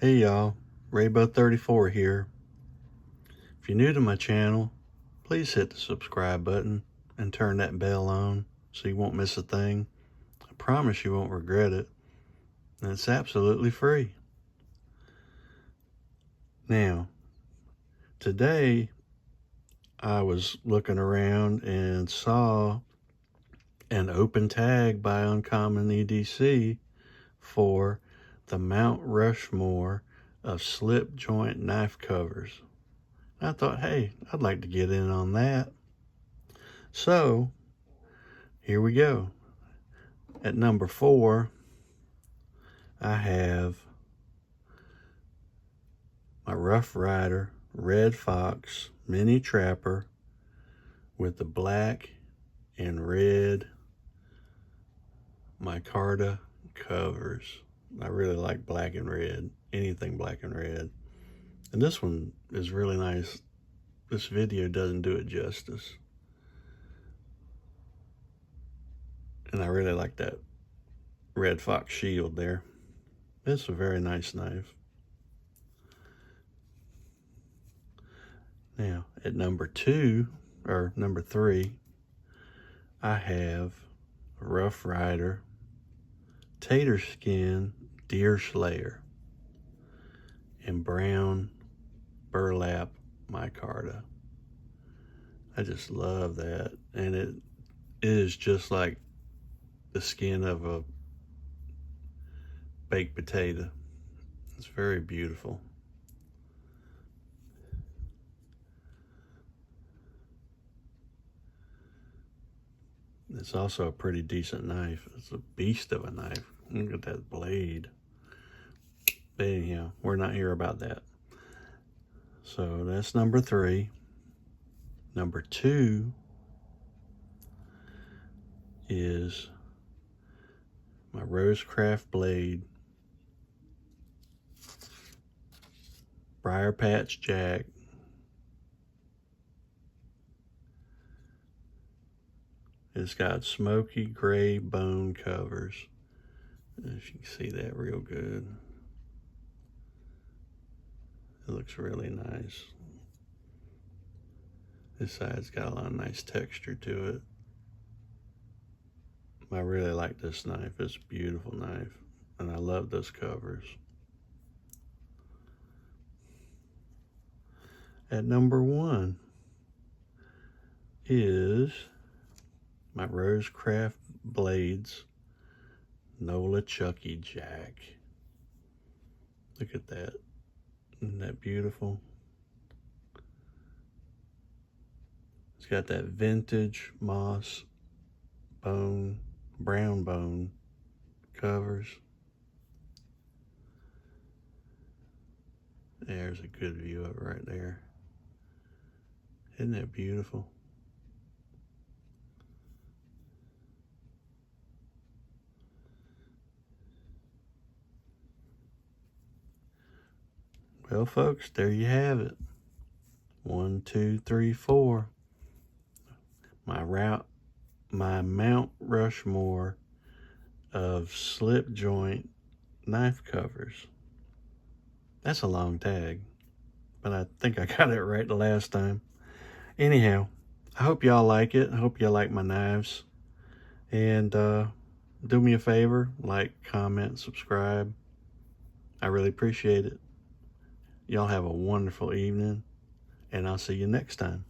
Hey y'all, Rainbow34 here. If you're new to my channel, please hit the subscribe button and turn that bell on so you won't miss a thing. I promise you won't regret it, and it's absolutely free. Now, today I was looking around and saw an open tag by Uncommon EDC for the Mount Rushmore of slip joint knife covers. I thought, hey, I'd like to get in on that. So, here we go. At number 4, I have my Rough Ryder Red Fox Mini Trapper with the black and red Micarta covers. I really like black and red, anything black and red. And this one is really nice. This video doesn't do it justice. And I really like that Red Fox shield there. It's a very nice knife. Now, at number 3, I have Rough Ryder Tater Skin Deer Slayer in brown burlap micarta. I just love that, and it is just like the skin of a baked potato. It's very beautiful. It's also a pretty decent knife. It's a beast of a knife. Look at that blade. But anyhow, we're not here about that. So that's number 3. Number 2 is my Rosecraft blade, Briarpatch Jack. It's got smoky gray bone covers. If you can see that real good. It looks really nice. This side's got a lot of nice texture to it. I really like this knife. It's a beautiful knife, and I love those covers. At number 1 is my Rosecraft blades Nolichucky Jack. Look at that. Isn't that beautiful? It's got that vintage moss bone, brown bone covers. There's a good view of it right there. Isn't that beautiful? Well, folks, there you have it. 1, 2, 3, 4. My Mount Rushmore of slip joint knife covers. That's a long tag, but I think I got it right the last time. Anyhow, I hope y'all like it. I hope y'all like my knives. And do me a favor, like, comment, subscribe. I really appreciate it. Y'all have a wonderful evening, and I'll see you next time.